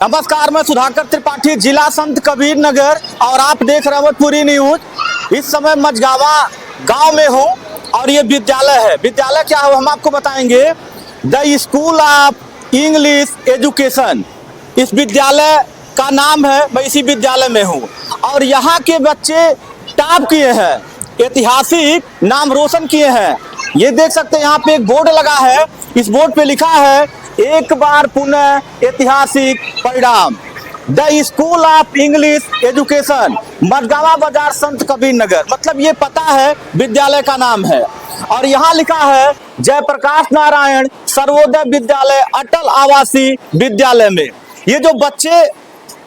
नमस्कार, मैं सुधाकर त्रिपाठी, जिला संत कबीर नगर और आप देख रहे हैं पूरी न्यूज। इस समय मझगावा गांव में हूं और ये विद्यालय है। विद्यालय क्या है हम आपको बताएंगे। The school of English education, इस विद्यालय का नाम है। मैं इसी विद्यालय में हूं और यहाँ के बच्चे टॉप किए हैं, ऐतिहासिक नाम रोशन किए हैं। ये देख सकते हैं यहाँ पे एक बोर्ड लगा है। इस बोर्ड पे लिखा है एक बार पुनः ऐतिहासिक परिणाम। The school of English education, Majhgawa Bazar, Sant Kabir Nagar. मतलब ये पता है, विद्यालय का नाम है। और यहाँ लिखा है जयप्रकाश नारायण सर्वोदय विद्यालय अटल आवासीय विद्यालय में। ये जो बच्चे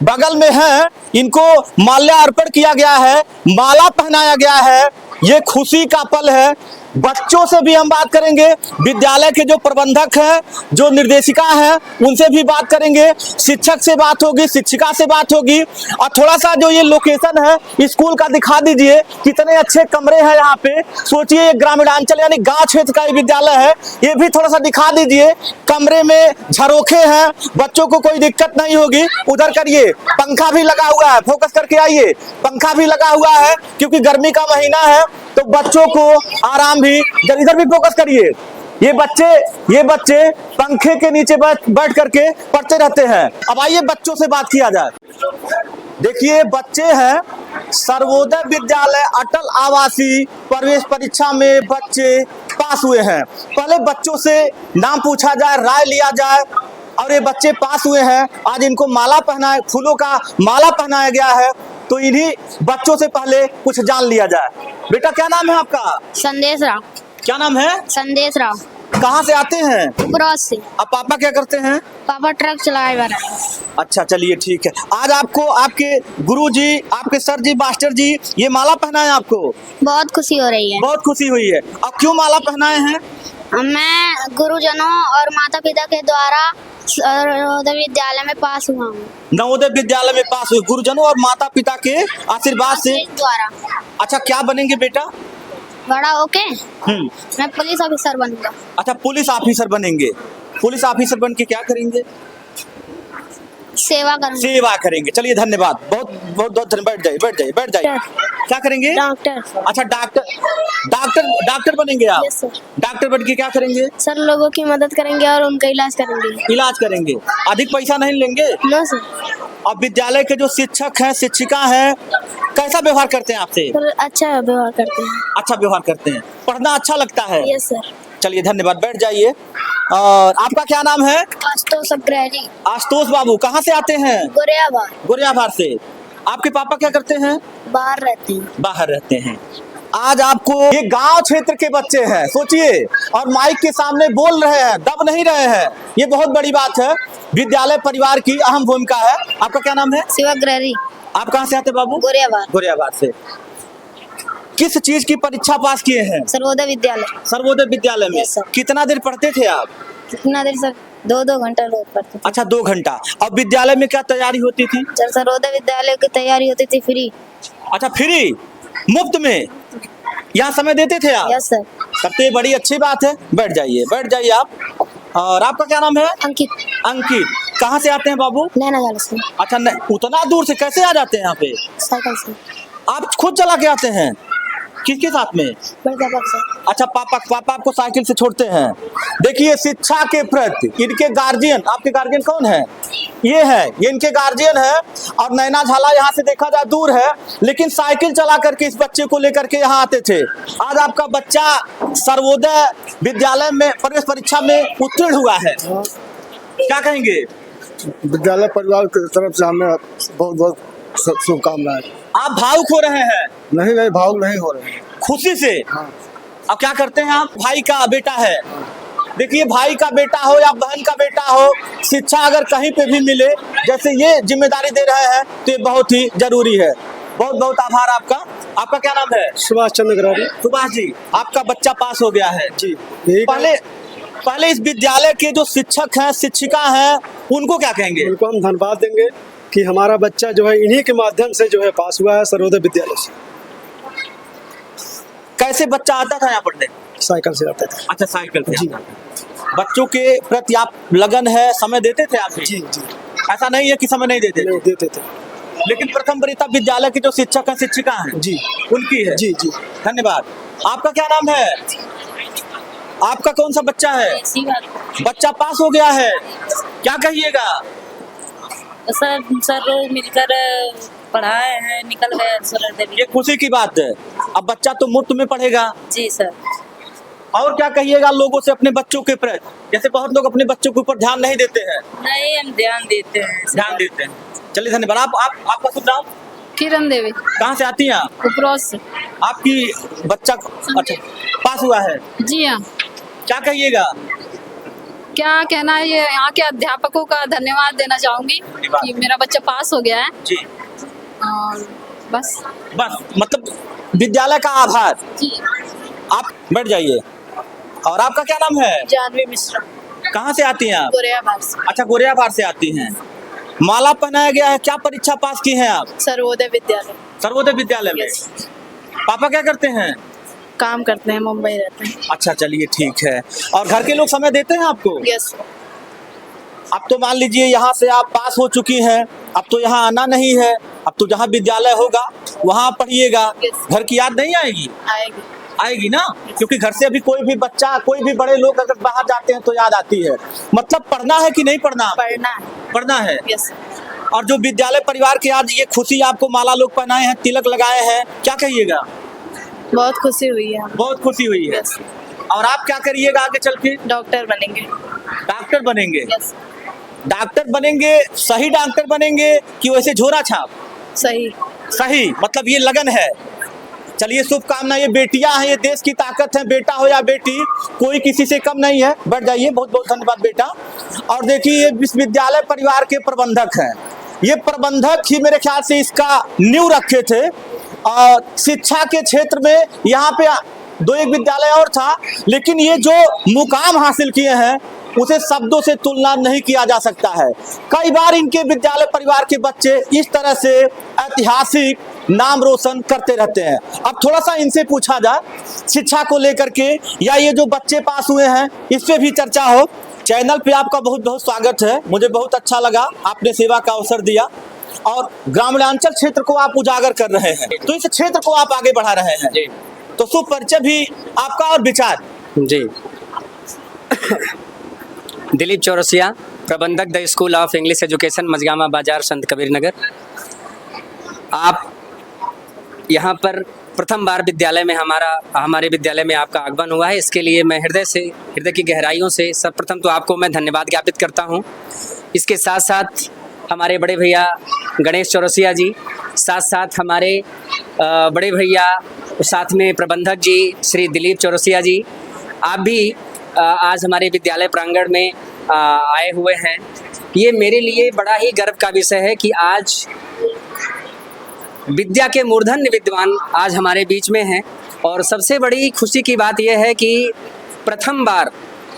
बगल में हैं, इनको माल्यार्पण किया गया है, माला पहनाया गया है। ये खुशी का पल है। बच्चों से भी हम बात करेंगे, विद्यालय के जो प्रबंधक हैं, जो निर्देशिका हैं, उनसे भी बात करेंगे, शिक्षक से बात होगी, शिक्षिका से बात होगी। और थोड़ा सा जो ये लोकेशन है स्कूल का दिखा दीजिए, कितने अच्छे कमरे हैं यहाँ पे। सोचिए, ये ग्रामीणांचल यानी गांव क्षेत्र का विद्यालय है, ये भी थोड़ा सा दिखा दीजिए। कमरे में झरोखे हैं, बच्चों को कोई दिक्कत नहीं होगी। उधर करिए, पंखा भी लगा हुआ है, फोकस करके आइए। पंखा भी लगा हुआ है क्योंकि गर्मी का महीना है, तो बच्चों को आराम भी। इधर भी फोकस करिए। ये बच्चे पंखे के नीचे बैठ करके पढ़ते रहते हैं। अब आइए बच्चों से बात किया जाए। देखिए, बच्चे हैं सर्वोदय विद्यालय अटल आवासीय प्रवेश परीक्षा में बच्चे पास हुए हैं। पहले बच्चों से नाम पूछा जाए, राय लिया जाए। और ये बच्चे पास हुए हैं। आज इनको माला पहनाया, फूलों का माला पहनाया गया है। तो इन्हीं बच्चों से पहले कुछ जान लिया जाए। बेटा, क्या नाम है आपका? संदेश राव। क्या नाम है? संदेश राव। कहाँ से आते हैं? क्रॉस से। अब पापा क्या करते हैं? पापा ट्रक चलाए हुए हैं। अच्छा, चलिए ठीक है। आज आपको आपके गुरुजी, आपके सर जी, मास्टर जी ये माला पहनाए आपको? बहुत खुशी हो रही है। बहुत खुशी हुई है। अब क्यों माला पहनाए हैं? मैं गुरुजनों और माता पिता के द्वारा नवोदय विद्यालय में पास हुआ हूँ। नवोदय विद्यालय में पास हुए, गुरुजनों और माता पिता के आशीर्वाद से द्वारा। अच्छा, क्या बनेंगे बेटा? बड़ा होके मैं पुलिस ऑफिसर बनूंगा। अच्छा, पुलिस ऑफिसर बनेंगे। पुलिस ऑफिसर बन के क्या करेंगे? सेवा करूंगा। सेवा करेंगे। चलिए, धन्यवाद, बहुत बहुत बहुत धन्यवाद। बैठ जाइए। क्या करेंगे? डॉक्टर। अच्छा, डॉक्टर बनेंगे आप? Yes sir. डॉक्टर बन के क्या करेंगे? सर, लोगों की मदद करेंगे और उनका इलाज करेंगे। इलाज करेंगे। अधिक पैसा नहीं लेंगे? No sir. अब विद्यालय के जो शिक्षक हैं, शिक्षिका हैं, कैसा व्यवहार करते हैं आपसे? सर, अच्छा व्यवहार करते हैं। अच्छा व्यवहार करते हैं। पढ़ना अच्छा लगता है? Yes sir. चलिए, धन्यवाद, बैठ जाइए। और आपका क्या नाम है? आशुतोष अग्रहरी। आशुतोष बाबू, कहाँ से आते हैं? गोरियाबार से। आपके पापा क्या करते हैं? बाहर रहते हैं। बाहर रहते हैं। आज आपको, ये गांव क्षेत्र के बच्चे हैं, सोचिए, और माइक के सामने बोल रहे हैं, दब नहीं रहे हैं। ये बहुत बड़ी बात है। विद्यालय परिवार की अहम भूमिका है। आपका क्या नाम है? शिव अग्रहरी। आप कहाँ से आते हैं बाबू? गोरियाबार से। किस चीज की परीक्षा पास किए हैं? सर्वोदय विद्यालय। सर्वोदय विद्यालय में। Yes, sir। कितना देर पढ़ते थे आप? कितना देर सर? 2 घंटा रोज पढ़ते थे। अच्छा, 2 घंटा। अब विद्यालय में क्या तैयारी होती थी? सर, सर्वोदय विद्यालय की तैयारी होती थी फ्री। अच्छा, फ्री, मुफ्त में यहाँ समय देते थे आप? Yes sir. तब तो ये बड़ी अच्छी बात है। बैठ जाइए आप। और आपका क्या नाम है? अंकित। कहाँ से आते हैं बाबू? नैना जाल से। अच्छा, उतना दूर से कैसे आ जाते हैं यहाँ पे? साइकिल से। आप खुद चला के आते हैं? किसके साथ में? बड़े पापा से। अच्छा, पापा आपको साइकिल से छोड़ते हैं। देखिए, शिक्षा के प्रति इनके गार्जियन, आपके गार्जियन कौन है? ये इनके गार्जियन है। और नैना झाला यहाँ से देखा जाए दूर है, लेकिन साइकिल चला करके इस बच्चे को लेकर के यहाँ आते थे। आज आपका बच्चा सर्वोदय विद्यालय में प्रवेश परीक्षा में उत्तीर्ण हुआ है, क्या कहेंगे? विद्यालय परिवार की तरफ से हमें बहुत बहुत शुभकामनाएं। आप भावुक हो रहे हैं? नहीं, भावुक नहीं हो रहे हैं, खुशी से। हाँ। अब क्या करते हैं आप? भाई का बेटा है। देखिए, भाई का बेटा हो या बहन का बेटा हो, शिक्षा अगर कहीं पे भी मिले, जैसे ये जिम्मेदारी दे रहे हैं, तो ये बहुत ही जरूरी है। बहुत बहुत आभार आपका। आपका क्या नाम है? सुभाष चंद्र ग्रारी। सुभाष जी, आपका बच्चा पास हो गया है जी। पहले इस विद्यालय के जो शिक्षक हैं, शिक्षिका हैं, उनको क्या कहेंगे? उनको हम धन्यवाद देंगे कि हमारा बच्चा जो है इन्हीं के माध्यम से जो है पास हुआ है सर्वोदय विद्यालय से। कैसे बच्चा आता था यहाँ पढ़ने? साइकिल से आते थे। अच्छा, साइकिल से जी। आता था। बच्चों के प्रति आप लगन है, समय देते थे आप? जी। ऐसा नहीं है कि समय नहीं देते? नहीं देते थे। लेकिन प्रथम वरीयता विद्यालय के जो शिक्षक हैं शिक्षिका हैं जी उनकी है। जी जी। धन्यवाद। आपका क्या नाम है? आपका कौन सा बच्चा है? बच्चा पास हो गया है, क्या कहिएगा? सर लोग मिलकर पढ़ाए हैं, निकल गए सर देवी। ये खुशी की बात है। अब बच्चा तो मुफ्त में पढ़ेगा। जी सर। और क्या कहिएगा लोगों से अपने बच्चों के प्रति? जैसे बहुत लोग अपने बच्चों के ऊपर ध्यान नहीं देते हैं। नहीं, हम ध्यान देते हैं सर। ध्यान देते हैं। चलिए धन्यवाद। आपका शुभ नाम? किरण देवी, कहाँ से आती हैं आप? उपरोस से। आपकी बच्चा अच्छा पास हुआ है, जी हाँ। क्या कहिएगा? क्या कहना है, ये यहाँ के अध्यापकों का धन्यवाद देना चाहूंगी कि मेरा बच्चा पास हो गया है। जी और बस बस मतलब विद्यालय का आभार। जी। आप बैठ जाइए। और आपका क्या नाम है? जानवी मिश्रा, कहाँ से आती हैं आप? गोरेयाबाद से। अच्छा गोरियाबार से आती हैं। माला पहनाया गया है, क्या परीक्षा पास की हैं आप? सर्वोदय विद्यालय। सर्वोदय विद्यालय में। यस। पापा क्या करते हैं? काम करते हैं, मुंबई रहते हैं। अच्छा चलिए ठीक है। और घर के लोग समय देते हैं आपको? यस। अब तो मान लीजिए यहाँ से आप पास हो चुकी हैं, अब तो यहाँ आना नहीं है, अब तो जहाँ विद्यालय होगा वहाँ पढ़िएगा। Yes. घर की याद नहीं आएगी? आएगी। आएगी ना, क्योंकि घर से अभी कोई भी बच्चा, कोई भी बड़े लोग अगर बाहर जाते हैं तो याद आती है। मतलब पढ़ना है कि नहीं पढ़ना? पढ़ना है। पढ़ना है। यस। और जो विद्यालय परिवार की आज ये खुशी आपको माला लोग पहनाए हैं, तिलक लगाए हैं, क्या कहिएगा? बहुत खुशी हुई है। बहुत खुशी हुई है। यस। और आप क्या करिएगा आगे चल के? डॉक्टर बनेंगे। डॉक्टर बनेंगे। यस। डॉक्टर बनेंगे, सही डॉक्टर बनेंगे कि वैसे झोरा छाप? सही। सही, मतलब ये लगन है। चलिए शुभकामना। ये बेटियां हैं, ये देश की ताकत है, बेटा हो या बेटी कोई किसी से कम नहीं है। बैठ जाइए। बहुत बहुत धन्यवाद बेटा। और देखिए ये विश्वविद्यालय परिवार के प्रबंधक हैं। ये प्रबंधक ही मेरे ख्याल से इसका नींव रखे थे। और शिक्षा के क्षेत्र में यहाँ पे दो एक विद्यालय और था, लेकिन ये जो मुकाम हासिल किए हैं उसे शब्दों से तुलना नहीं किया जा सकता है। कई बार इनके विद्यालय परिवार के बच्चे इस तरह से ऐतिहासिक नाम रोशन करते रहते हैं। अब थोड़ा सा इनसे पूछा जाए शिक्षा को लेकर के, या ये जो बच्चे पास हुए हैं इस पे भी चर्चा हो। चैनल पे आपका बहुत बहुत स्वागत है। मुझे बहुत अच्छा लगा, आपने सेवा का अवसर दिया और ग्रामीणांचल क्षेत्र को आप उजागर कर रहे हैं, तो इस क्षेत्र को आप आगे बढ़ा रहे हैं। जी तो शुभ परिचय भी आपका और विचार। जी दिलीप चौरसिया, प्रबंधक the school of English education, Majhgama Bazar, Sant Kabir Nagar. आप यहाँ पर प्रथम बार विद्यालय में हमारे विद्यालय में आपका आगमन हुआ है, इसके लिए मैं हृदय की गहराइयों से सर्वप्रथम तो आपको मैं धन्यवाद ज्ञापित करता हूँ। इसके साथ साथ हमारे बड़े भैया गणेश चौरसिया जी, साथ साथ हमारे बड़े भैया साथ में प्रबंधक जी श्री दिलीप चौरसिया जी, आप भी आज हमारे विद्यालय प्रांगण में आए हुए हैं। ये मेरे लिए बड़ा ही गर्व का विषय है कि आज विद्या के मूर्धन्य विद्वान आज हमारे बीच में हैं। और सबसे बड़ी खुशी की बात यह है कि प्रथम बार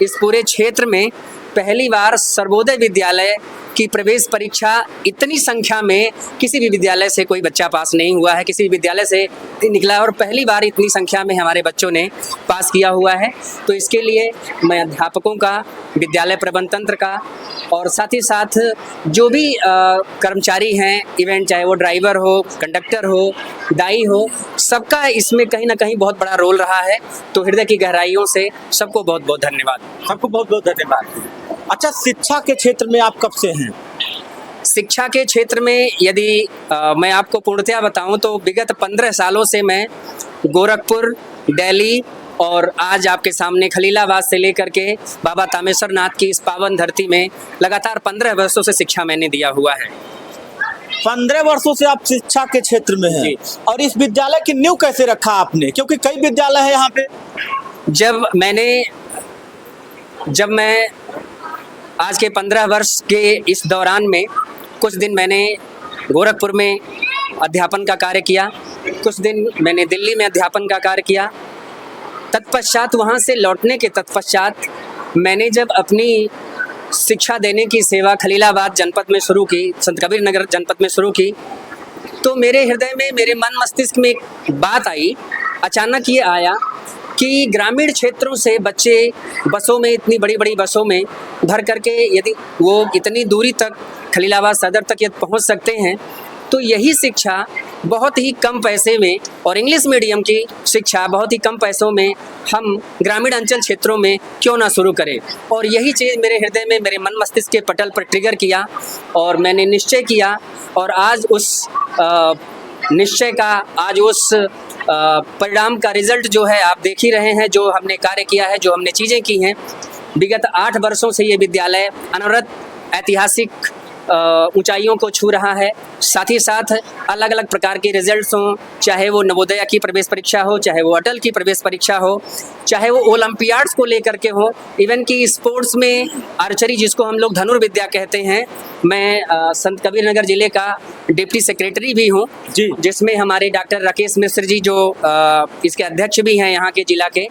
इस पूरे क्षेत्र में पहली बार सर्वोदय विद्यालय की प्रवेश परीक्षा इतनी संख्या में किसी भी विद्यालय से कोई बच्चा पास नहीं हुआ है, किसी भी विद्यालय से निकला, और पहली बार इतनी संख्या में हमारे बच्चों ने पास किया हुआ है। तो इसके लिए मैं अध्यापकों का, विद्यालय प्रबंध तंत्र का और साथ ही साथ जो भी कर्मचारी हैं, इवेंट चाहे वो ड्राइवर हो, कंडक्टर हो, दाई हो, सबका इसमें कहीं ना कहीं बहुत बड़ा रोल रहा है। तो हृदय की गहराइयों से सबको बहुत बहुत धन्यवाद। सबको बहुत बहुत धन्यवाद। अच्छा, शिक्षा के क्षेत्र में आप कब से हैं? शिक्षा के क्षेत्र में यदि मैं आपको पूर्णतया बताऊं तो विगत 15 सालों से मैं गोरखपुर, दिल्ली और आज आपके सामने खलीलाबाद से लेकर के बाबा तामेश्वर नाथ की इस पावन धरती में लगातार 15 वर्षों से शिक्षा मैंने दिया हुआ है। 15 वर्षों से आप शिक्षा के क्षेत्र में हैं। और इस विद्यालय की नींव कैसे रखा आपने, क्योंकि कई विद्यालय है यहाँ पे? जब मैं आज के 15 वर्ष के इस दौरान में कुछ दिन मैंने गोरखपुर में अध्यापन का कार्य किया, कुछ दिन मैंने दिल्ली में अध्यापन का कार्य किया। तत्पश्चात वहाँ से लौटने के तत्पश्चात मैंने जब अपनी शिक्षा देने की सेवा खलीलाबाद जनपद में शुरू की, संत कबीर नगर जनपद में शुरू की, तो मेरे हृदय में, मेरे मन मस्तिष्क में एक बात आई। अचानक ये आया कि ग्रामीण क्षेत्रों से बच्चे बसों में, इतनी बड़ी बड़ी बसों में भर करके यदि वो इतनी दूरी तक खलीलाबाद सदर तक यदि पहुंच सकते हैं, तो यही शिक्षा बहुत ही कम पैसे में और इंग्लिश मीडियम की शिक्षा बहुत ही कम पैसों में हम ग्रामीण अंचल क्षेत्रों में क्यों ना शुरू करें। और यही चीज़ मेरे हृदय में, मेरे मन मस्तिष्क के पटल पर ट्रिगर किया और मैंने निश्चय किया, और आज उस निश्चय का, आज उस परिणाम का रिजल्ट जो है आप देख ही रहे हैं। जो हमने कार्य किया है, जो हमने चीज़ें की हैं, विगत 8 वर्षों से ये विद्यालय अनवरत ऐतिहासिक ऊंचाइयों को छू रहा है। साथ ही साथ अलग अलग प्रकार के रिजल्ट्स हों, चाहे वो नवोदया की प्रवेश परीक्षा हो, चाहे वो अटल की प्रवेश परीक्षा हो, चाहे वो ओलंपियाड्स को लेकर के हो, इवन कि स्पोर्ट्स में आर्चरी, जिसको हम लोग धनुर्विद्या कहते हैं, मैं संत कबीर नगर जिले का डिप्टी सेक्रेटरी भी हूँ जी, जिसमें हमारे डॉक्टर राकेश मिश्र जी जो इसके अध्यक्ष भी हैं यहाँ के जिला के,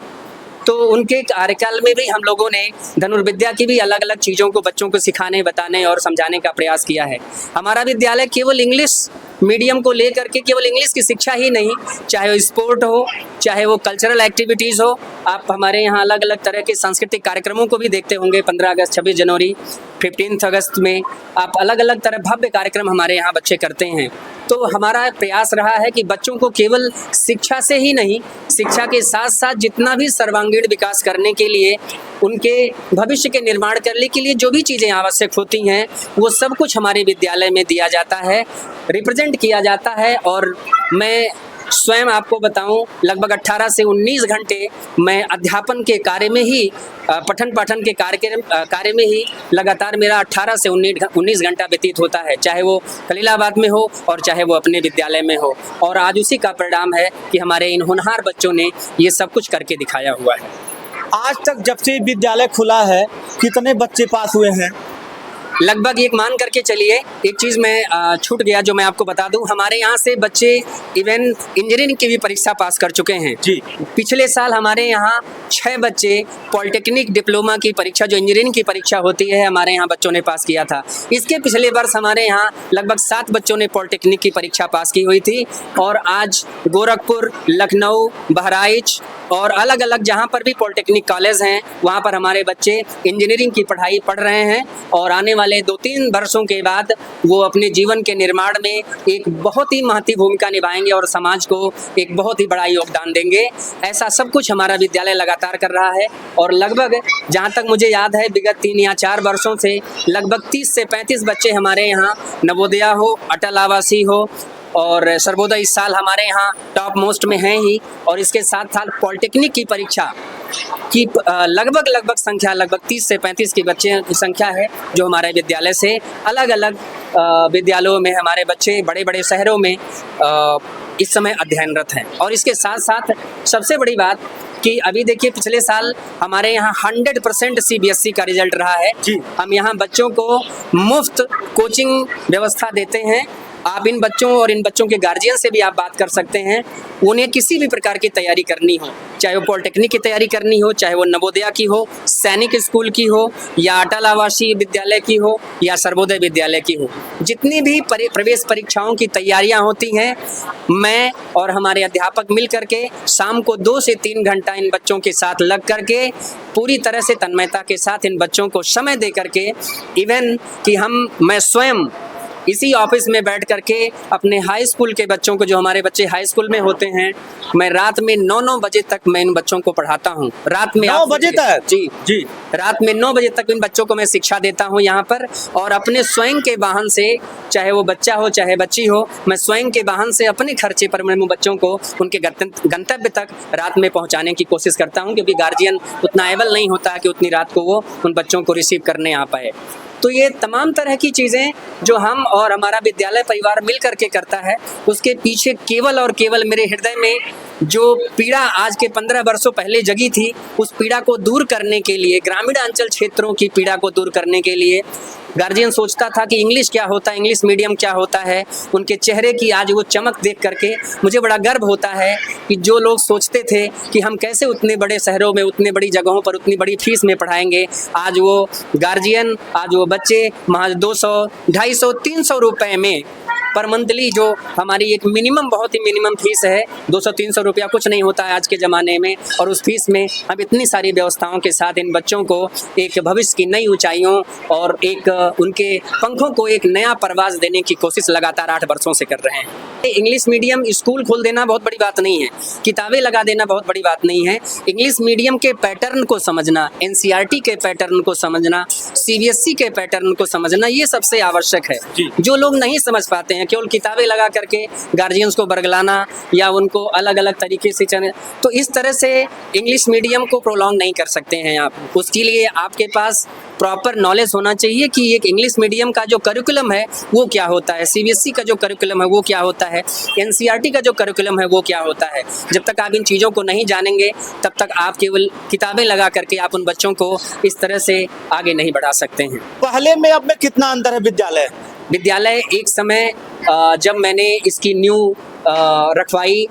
तो उनके कार्यकाल में भी हम लोगों ने धनुर्विद्या की भी अलग अलग चीज़ों को बच्चों को सिखाने, बताने और समझाने का प्रयास किया है। हमारा विद्यालय केवल इंग्लिश मीडियम को लेकर के केवल इंग्लिश की शिक्षा ही नहीं, चाहे वो स्पोर्ट हो, चाहे वो कल्चरल एक्टिविटीज़ हो, आप हमारे यहाँ अलग अलग तरह के सांस्कृतिक कार्यक्रमों को भी देखते होंगे। 15 अगस्त, 26 जनवरी, 15 अगस्त में आप अलग अलग तरह भव्य कार्यक्रम हमारे यहाँ बच्चे करते हैं। तो हमारा प्रयास रहा है कि बच्चों को केवल शिक्षा से ही नहीं, शिक्षा के साथ साथ जितना भी सर्वांगीण विकास करने के लिए, उनके भविष्य के निर्माण करने के लिए जो भी चीज़ें आवश्यक होती हैं, वो सब कुछ हमारे विद्यालय में दिया जाता है, रिप्रेजेंट किया जाता है। और मैं स्वयं आपको बताऊं, लगभग 18 से 19 घंटे मैं अध्यापन के कार्य में ही, पठन पाठन के कार्य में ही लगातार मेरा 18 से 19 घंटा व्यतीत होता है, चाहे वो खलीलाबाद में हो और चाहे वो अपने विद्यालय में हो। और आज उसी का परिणाम है कि हमारे इन होनहार बच्चों ने ये सब कुछ करके दिखाया हुआ है। आज तक जब से विद्यालय खुला है कितने बच्चे पास हुए हैं? लगभग एक मान करके चलिए, एक चीज़ मैं छूट गया जो मैं आपको बता दूं, हमारे यहाँ से बच्चे इवन इंजीनियरिंग की भी परीक्षा पास कर चुके हैं जी। पिछले साल हमारे यहाँ 6 बच्चे पॉलिटेक्निक डिप्लोमा की परीक्षा, जो इंजीनियरिंग की परीक्षा होती है, हमारे यहाँ बच्चों ने पास किया था। इसके पिछले वर्ष हमारे यहाँ लगभग 7 बच्चों ने पॉलिटेक्निक की परीक्षा पास की हुई थी। और आज गोरखपुर, लखनऊ, बहराइच और अलग अलग जहाँ पर भी पॉलिटेक्निक कॉलेज हैं, वहाँ पर हमारे बच्चे इंजीनियरिंग की पढ़ाई पढ़ रहे हैं और आने वाले 2-3 वर्षों के बाद वो अपने जीवन के निर्माण में एक बहुत ही महत्वपूर्ण भूमिका निभाएंगे और समाज को एक बहुत ही बड़ा योगदान देंगे। ऐसा सब कुछ हमारा विद्यालय लगातार कर रहा है। और लगभग जहाँ तक मुझे याद है, विगत 3 या 4 वर्षों से लगभग 30 से 35 बच्चे हमारे यहाँ नवोदया हो, अटल आवासीय हो और सर्वोदय इस साल हमारे यहाँ टॉप मोस्ट में हैं ही। और इसके साथ साथ पॉलिटेक्निक की परीक्षा की लगभग संख्या लगभग 30 से 35 के बच्चे की संख्या है, जो हमारे विद्यालय से अलग अलग विद्यालयों में हमारे बच्चे बड़े बड़े शहरों में इस समय अध्ययनरत हैं। और इसके साथ साथ सबसे बड़ी बात कि अभी देखिए, पिछले साल हमारे यहाँ 100% CBSE का रिजल्ट रहा है जी। हम यहाँ बच्चों को मुफ्त कोचिंग व्यवस्था देते हैं। आप इन बच्चों और इन बच्चों के गार्जियन से भी आप बात कर सकते हैं। उन्हें किसी भी प्रकार की तैयारी करनी हो, चाहे वो पॉलिटेक्निक की तैयारी करनी हो, चाहे वो नवोदया की हो, सैनिक स्कूल की हो, या अटल आवासीय विद्यालय की हो, या सर्वोदय विद्यालय की हो, जितनी भी प्रवेश परीक्षाओं की तैयारियां होती हैं, मैं और हमारे अध्यापक मिल करके शाम को 2 से 3 घंटा इन बच्चों के साथ लग करके पूरी तरह से तन्मयता के साथ इन बच्चों को समय दे करके, इवन कि मैं स्वयं इसी ऑफिस में बैठ करके अपने हाई स्कूल के बच्चों को, जो हमारे बच्चे हाई स्कूल में होते हैं, मैं रात में 9 बजे तक मैं इन बच्चों को पढ़ाता हूँ। रात में 9 बजे तक? जी जी, रात में 9 बजे तक इन बच्चों को मैं शिक्षा देता हूँ यहाँ पर। और अपने स्वयं के वाहन से, चाहे वो बच्चा हो चाहे बच्ची हो, मैं स्वयं के वाहन से अपने खर्चे पर मैं बच्चों को उनके गंतव्य तक रात में पहुँचाने की कोशिश करता हूँ, क्योंकि गार्जियन उतना एबल नहीं होता कि उतनी रात को वो उन बच्चों को रिसीव करने आ पाए। तो ये तमाम तरह की चीज़ें जो हम और हमारा विद्यालय परिवार मिल करके करता है, उसके पीछे केवल और केवल मेरे हृदय में जो पीड़ा आज के 15 वर्षों पहले जगी थी, उस पीड़ा को दूर करने के लिए, ग्रामीण अंचल क्षेत्रों की पीड़ा को दूर करने के लिए, गार्जियन सोचता था कि इंग्लिश क्या होता है, इंग्लिश मीडियम क्या होता है। उनके चेहरे की आज वो चमक देख करके मुझे बड़ा गर्व होता है कि जो लोग सोचते थे कि हम कैसे उतने बड़े शहरों में, उतनी बड़ी जगहों पर उतनी बड़ी फीस में पढ़ाएंगे, आज वो गार्जियन, आज वो बच्चे महज 200, 250, 300 रुपए में पर मंथली जो हमारी एक मिनिमम, बहुत ही मिनिमम फीस है, 200-300 रुपया कुछ नहीं होता है आज के ज़माने में। और उस फीस में हम इतनी सारी व्यवस्थाओं के साथ इन बच्चों को एक भविष्य की नई ऊंचाइयों और एक उनके पंखों को एक नया परवाज़ देने की कोशिश लगातार 8 वर्षों से कर रहे हैं। इंग्लिश मीडियम स्कूल खोल देना बहुत बड़ी बात नहीं है, किताबें लगा देना बहुत बड़ी बात नहीं है। इंग्लिश मीडियम के पैटर्न को समझना, एनसीईआरटी के पैटर्न को समझना, सीबीएसई के पैटर्न को समझना, ये सबसे आवश्यक है। जो लोग नहीं समझ पाते हैं, केवल किताबें लगा करके गार्जियंस को बरगलाना या उनको अलग अलग तरीके से चले, तो इस तरह से इंग्लिश मीडियम को प्रोलॉन्ग नहीं कर सकते हैं आप। उसके लिए आपके पास प्रॉपर नॉलेज होना चाहिए कि एक इंग्लिश मीडियम का जो करिकुलम है वो क्या होता है, सीबीएसई का जो करिकुलम है वो क्या होता है, एनसीईआरटी का जो करिकुलम है वो क्या होता है। जब तक आप इन चीज़ों को नहीं जानेंगे तब तक आप केवल किताबें लगा करके आप उन बच्चों को इस तरह से आगे नहीं बढ़ा सकते हैं। पहले में अब में कितना अंतर है विद्यालय? एक समय जब मैंने इसकी न्यू रखवाई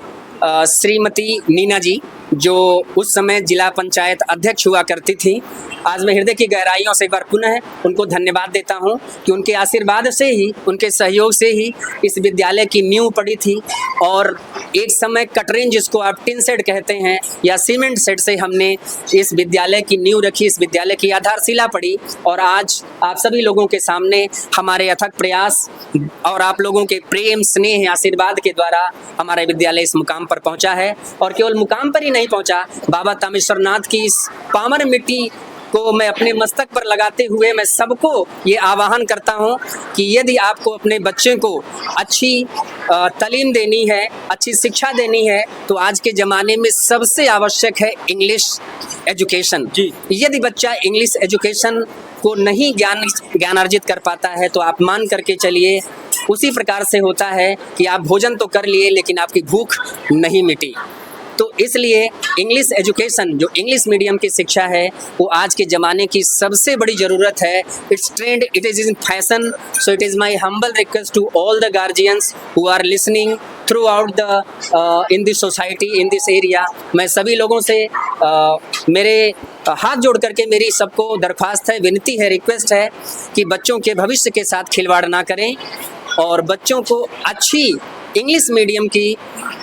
श्रीमती नीना जी, जो उस समय जिला पंचायत अध्यक्ष हुआ करती थी, आज मैं हृदय की गहराइयों से एक बार पुनः उनको धन्यवाद देता हूं कि उनके आशीर्वाद से ही, उनके सहयोग से ही इस विद्यालय की नींव पड़ी थी। और एक समय कटरेन, जिसको आप टिन शेड कहते हैं या सीमेंट शेड से, हमने इस विद्यालय की नींव रखी, इस विद्यालय की आधारशिला पड़ी। और आज आप सभी लोगों के सामने हमारे अथक प्रयास और आप लोगों के प्रेम, स्नेह, आशीर्वाद के द्वारा हमारा विद्यालय इस मुकाम पर पहुंचा है। और केवल मुकाम पर ही नहीं पहुंचा, बाबा तामेश्वर नाथ की इस पावन मिट्टी को मैं अपने मस्तक पर लगाते हुए मैं सबको ये आह्वान करता हूँ कि यदि आपको अपने बच्चे को अच्छी तालीम देनी है, अच्छी शिक्षा देनी है, तो आज के ज़माने में सबसे आवश्यक है इंग्लिश एजुकेशन। यदि बच्चा इंग्लिश एजुकेशन को नहीं ज्ञान अर्जित कर पाता है तो आप मान करके चलिए उसी प्रकार से होता है कि आप भोजन तो कर लिए लेकिन आपकी भूख नहीं मिटी। तो इसलिए इंग्लिश एजुकेशन, जो इंग्लिश मीडियम की शिक्षा है, वो आज के ज़माने की सबसे बड़ी ज़रूरत है। It's trend, it is in fashion, so it is my humble request to all the guardians who are listening throughout the in this society, in this area. मैं सभी लोगों से मेरे हाथ जोड़ करके मेरी सबको दरख्वास्त है, विनती है, रिक्वेस्ट है कि बच्चों के भविष्य के साथ खिलवाड़ ना करें और बच्चों को अच्छी इंग्लिश मीडियम की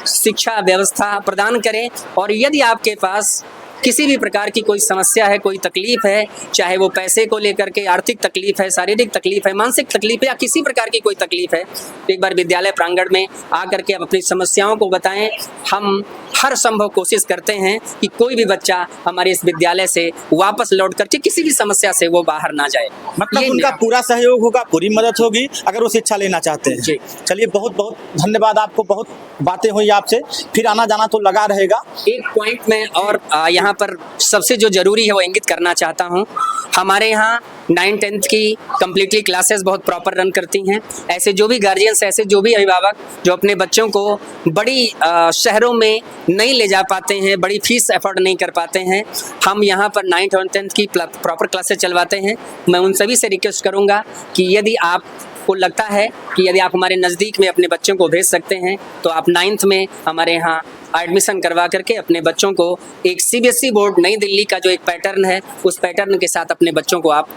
शिक्षा व्यवस्था प्रदान करें। और यदि आपके पास किसी भी प्रकार की कोई समस्या है, कोई तकलीफ है, चाहे वो पैसे को लेकर के आर्थिक तकलीफ है, शारीरिक तकलीफ है, मानसिक तकलीफ है या किसी प्रकार की कोई तकलीफ है, तो एक बार विद्यालय प्रांगण में आकर के आप अपनी समस्याओं को बताएं। हम हर संभव कोशिश करते हैं कि कोई भी बच्चा हमारे इस विद्यालय से वापस लौट करके किसी भी समस्या से वो बाहर ना जाए। मतलब उनका पूरा सहयोग होगा, पूरी मदद होगी अगर वो शिक्षा लेना चाहते हैं। जी चलिए, बहुत बहुत धन्यवाद आपको, बहुत बातें हुई आपसे, फिर आना जाना तो लगा रहेगा। एक पॉइंट में और यहाँ पर सबसे जो जरूरी है वो इंगित करना चाहता हूँ। हमारे यहाँ 9th-10th की कम्प्लीटली क्लासेस बहुत प्रॉपर रन करती हैं। ऐसे जो भी गार्जियंस, ऐसे जो भी अभिभावक जो अपने बच्चों को बड़ी शहरों में नहीं ले जा पाते हैं, बड़ी फीस अफोर्ड नहीं कर पाते हैं, हम यहाँ पर 9th और 10th की प्रॉपर क्लासेस चलवाते हैं। मैं उन सभी से रिक्वेस्ट करूँगा कि यदि आपको लगता है कि यदि आप हमारे नज़दीक में अपने बच्चों को भेज सकते हैं तो आप 9th में हमारे यहाँ एडमिशन करवा करके अपने बच्चों को एक सीबीएसई बोर्ड नई दिल्ली का जो एक पैटर्न है, उस पैटर्न के साथ अपने बच्चों को आप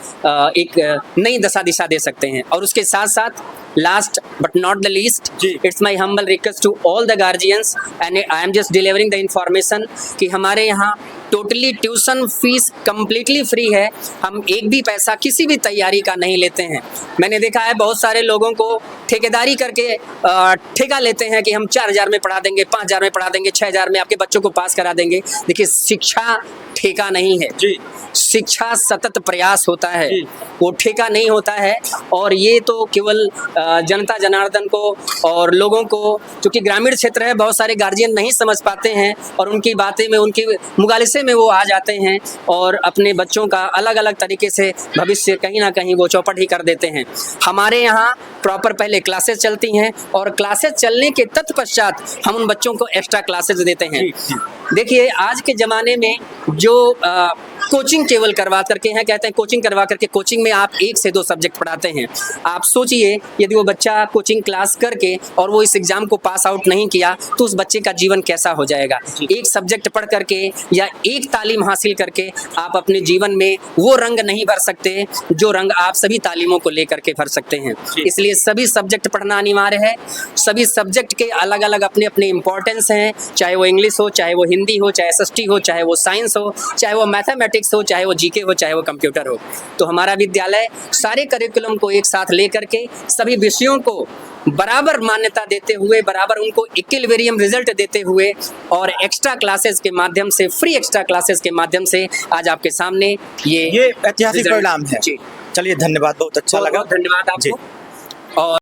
एक नई दिशा दे सकते हैं। और उसके साथ साथ last but not the least, it's my humble request to all the guardians and I am just delivering the information कि हमारे यहाँ totally tuition fees completely free है। हम एक भी पैसा किसी भी तैयारी का नहीं लेते हैं। मैंने देखा है बहुत सारे लोगों को ठेकेदारी करके ठेका लेते हैं कि हम 4,000 में पढ़ा देंगे, 5,000 में पढ़ा देंगे, 6,000 में आपके बच्चों को पास करा देंगे। देखिए, शिक्षा ठेका नहीं है जी, शिक्षा सतत प्रयास होता है, वो ठेका नहीं होता है। और ये तो केवल जनता जनार्दन को और लोगों को, क्योंकि ग्रामीण क्षेत्र है, बहुत सारे गार्जियन नहीं समझ पाते हैं और उनकी बातें में, उनकी मुगालिसे में वो आ जाते हैं और अपने बच्चों का अलग अलग तरीके से भविष्य कहीं ना कहीं वो चौपट ही कर देते हैं। हमारे यहाँ प्रॉपर पहले क्लासेस चलती हैं और क्लासेस चलने के तत्पश्चात हम उन बच्चों को एक्स्ट्रा क्लासेस देते हैं। देखिए, आज के ज़माने में जो कोचिंग केवल करवा करके हैं, कहते हैं कोचिंग करवा करके, कोचिंग में आप 1 से 2 सब्जेक्ट पढ़ाते हैं। आप सोचिए यदि वो बच्चा कोचिंग क्लास करके और वो इस एग्जाम को पास आउट नहीं किया तो उस बच्चे का जीवन कैसा हो जाएगा। एक सब्जेक्ट पढ़ करके या एक तालीम हासिल करके आप अपने जीवन में वो रंग नहीं भर सकते जो रंग आप सभी तालीमों को लेकर के भर सकते हैं। इसलिए सभी सब्जेक्ट पढ़ना अनिवार्य है। सभी सब्जेक्ट के अलग अलग अपने अपने इंपॉर्टेंस हैं, चाहे वो इंग्लिश हो, चाहे वो हिंदी हो, चाहे SST हो, चाहे वो साइंस हो, चाहे वो मैथमेटिक्स हो, चाहे वो GK हो, चाहे वो कंप्यूटर हो। तो हमारा विद्यालय सारे करिकुलम को एक साथ लेकर के सभी विषयों को बराबर मान्यता देते हुए, बराबर उनको इक्विलिब्रियम रिजल्ट देते हुए और एक्स्ट्रा क्लासेस के माध्यम से, फ्री एक्स्ट्रा क्लासेस के माध्यम से आज आपके सामने ये ऐतिहासिक परिणाम है। जी, चलिए धन्यवाद, बहुत अच्छा लगा। बहुत धन्यवाद जी। आपको। और